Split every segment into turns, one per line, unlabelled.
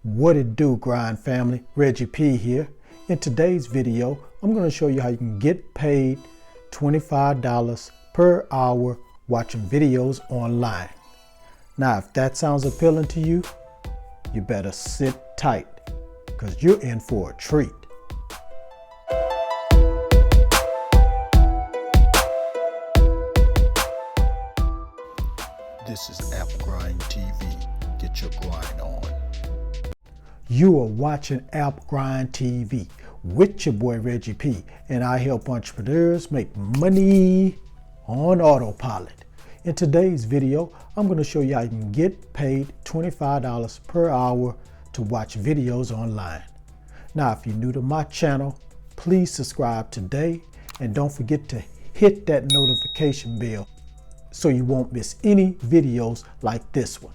What it do, grind family? Reggie P here. In today's video, I'm going to show you how you can get paid $25 per hour watching videos online. Now, if that sounds appealing to you, you better sit tight because you're in for a treat. This is App Grind TV. Get your grind on. You are watching App Grind TV with your boy Reggie P, and I help entrepreneurs make money on autopilot. In today's video, I'm going to show you how you can get paid $25 per hour to watch videos online. Now, if you're new to my channel, please subscribe today and don't forget to hit that notification bell so you won't miss any videos like this one.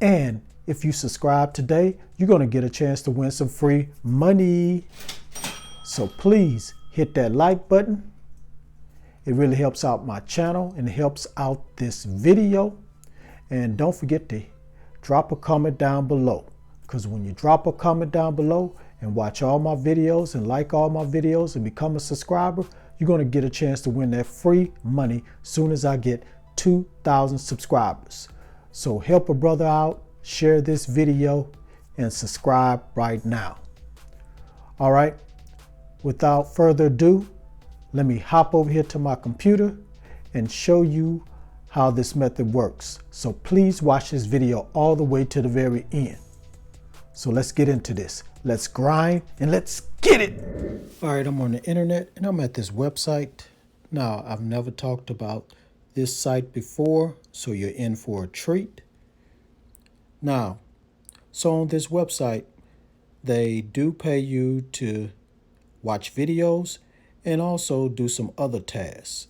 And if you subscribe today, you're going to get a chance to win some free money. So please hit that like button. It really helps out my channel and helps out this video. And don't forget to drop a comment down below, because when you drop a comment down below and watch all my videos and like all my videos and become a subscriber, you're going to get a chance to win that free money soon as I get 2,000 subscribers. So help a brother out, share this video, and subscribe right now. All right, without further ado, let me hop over here to my computer and show you how this method works. So please watch this video all the way to the very end. So let's get into this. Let's grind and let's get it. All right, I'm on the internet and I'm at this website. Now, I've never talked about this site before, so you're in for a treat. Now, so on this website, they do pay you to watch videos and also do some other tasks.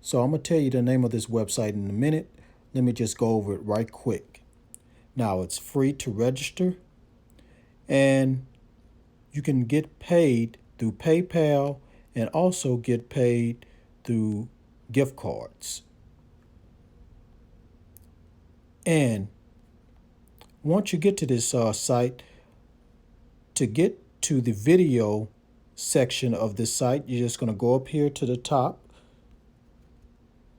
So I'm going to tell you the name of this website in a minute. Let me just go over it right quick. Now, it's free to register, and you can get paid through PayPal and also get paid through gift cards. And once you get to this site, to get to the video section of this site, you're just going to go up here to the top,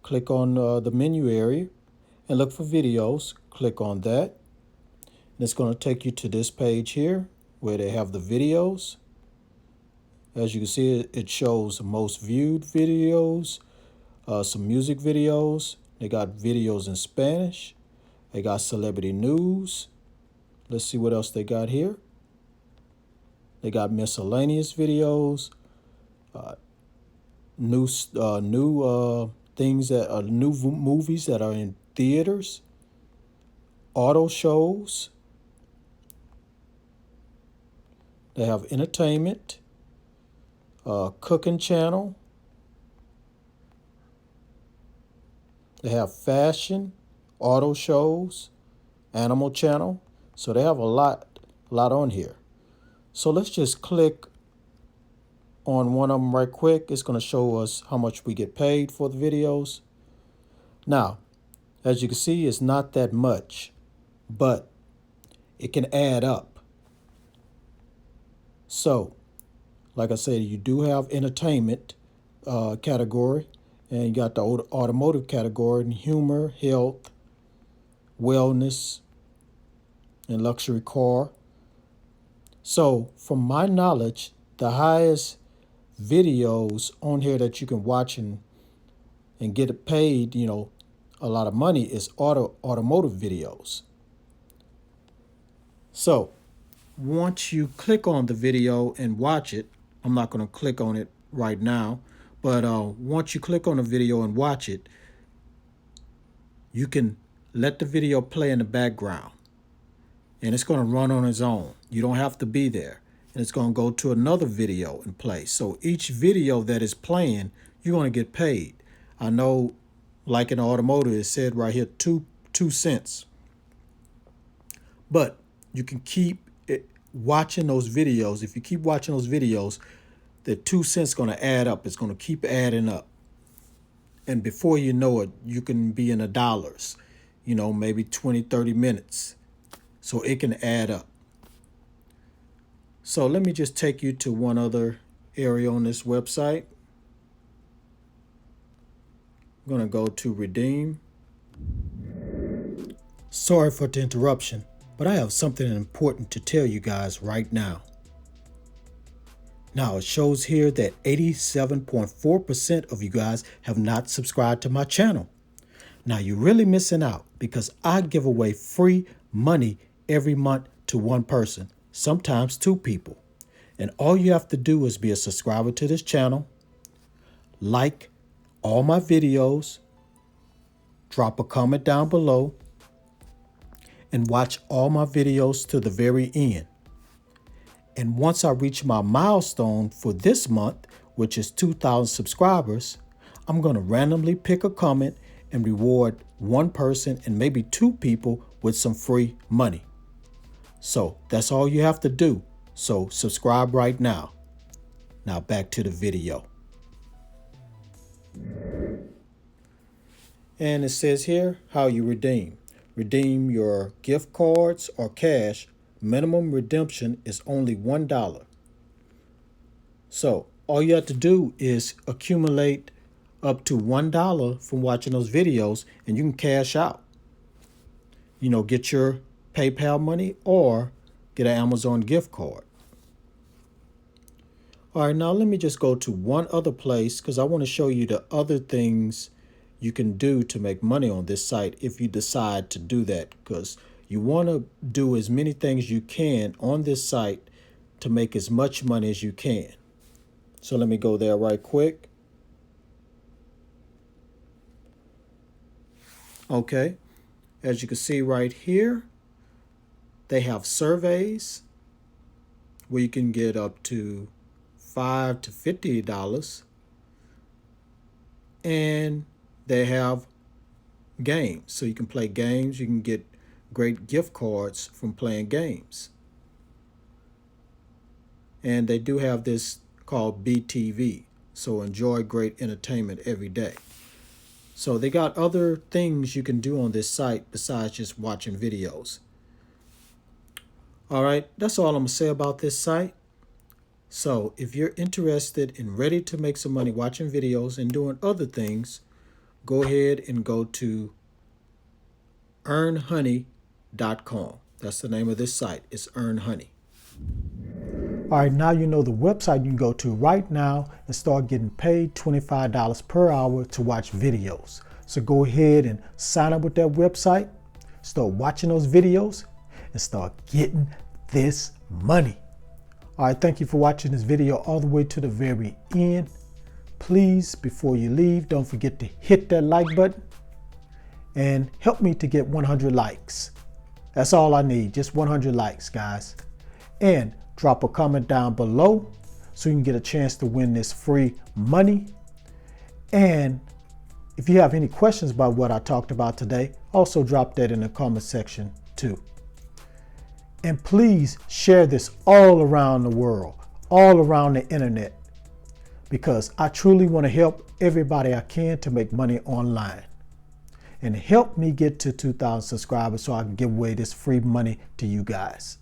click on the menu area and look for videos. Click on that. And it's going to take you to this page here where they have the videos. As you can see, it shows the most viewed videos, some music videos. They got videos in Spanish. They got celebrity news. Let's see what else they got here. They got miscellaneous videos, new things that are new movies that are in theaters, auto shows. They have entertainment, cooking channel. They have fashion, auto shows, animal channel. So they have a lot on here. So let's just click on one of them right quick. It's going to show us how much we get paid for the videos. Now, as you can see, it's not that much, but it can add up. So, like I said, you do have entertainment category, and you got the automotive category, and humor, health, wellness, and luxury car. So from my knowledge, the highest videos on here that you can watch and get paid, a lot of money is automotive videos. So once you click on the video and watch it, I'm not going to click on it right now, but once you click on the video and watch it, you can let the video play in the background. And it's going to run on its own. You don't have to be there. And it's going to go to another video and play. So each video that is playing, you're going to get paid. I know, like in the automotive, it said right here, 2 cents. But you can keep watching those videos. If you keep watching those videos, the 2 cents is going to add up. It's going to keep adding up. And before you know it, you can be in the dollars, maybe 20, 30 minutes. so it can add up. So let me just take you to one other area on this website. I'm going to go to redeem. Sorry for the interruption, but I have something important to tell you guys right now. Now, it shows here that 87.4% of you guys have not subscribed to my channel. Now, you're really missing out because I give away free money every month to one person, sometimes two people. And all you have to do is be a subscriber to this channel, like all my videos, drop a comment down below, and watch all my videos to the very end. And once I reach my milestone for this month, which is 2,000 subscribers, I'm going to randomly pick a comment and reward one person and maybe two people with some free money. So that's all you have to do. So subscribe right now. Now back to the video. And it says here how you redeem. Redeem your gift cards or cash. Minimum redemption is only $1. So all you have to do is accumulate up to $1 from watching those videos and you can cash out. You know, get your PayPal money or get an Amazon gift card. All right, now let me just go to one other place because I want to show you the other things you can do to make money on this site if you decide to do that, because you want to do as many things you can on this site to make as much money as you can. So let me go there right quick. Okay, as you can see right here, they have surveys where you can get up to $5 to $50. And they have games, so you can play games. You can get great gift cards from playing games. And they do have this called BTV, so enjoy great entertainment every day. So they got other things you can do on this site besides just watching videos. All right, that's all I'm gonna say about this site. So if you're interested and ready to make some money watching videos and doing other things, go ahead and go to earnhoney.com. That's the name of this site. It's Earn Honey. All right, now you know the website you can go to right now and start getting paid $25 per hour to watch videos. So go ahead and sign up with that website, start watching those videos, and start getting this money. All right, thank you for watching this video all the way to the very end. Please, before you leave, don't forget to hit that like button and help me to get 100 likes. That's all I need, just 100 likes, guys. And drop a comment down below so you can get a chance to win this free money. And if you have any questions about what I talked about today, also drop that in the comment section too. And please share this all around the world, all around the internet, because I truly want to help everybody I can to make money online. And help me get to 2,000 subscribers so I can give away this free money to you guys.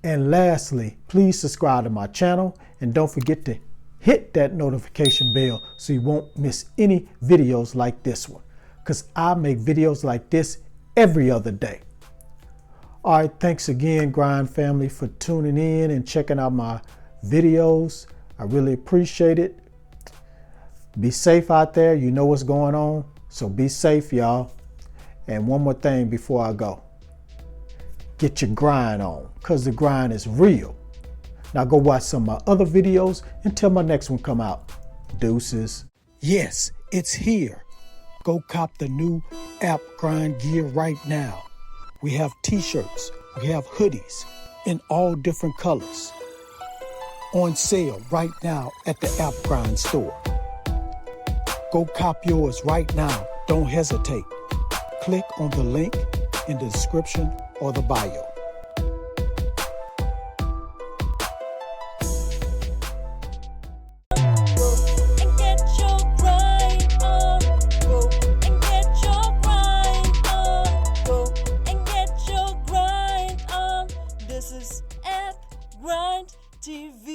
And lastly, please subscribe to my channel and don't forget to hit that notification bell so you won't miss any videos like this one, because I make videos like this every other day. All right, thanks again, Grind family, for tuning in and checking out my videos. I really appreciate it. Be safe out there. You know what's going on, so be safe, y'all. And one more thing before I go. Get your grind on, because the grind is real. Now go watch some of my other videos until my next one come out. Deuces. Yes, it's here. Go cop the new app grind gear right now. We have t-shirts, we have hoodies in all different colors. On sale right now at the app grind store. Go cop yours right now. Don't hesitate. Click on the link in the description or the bio.
This is App Grind TV.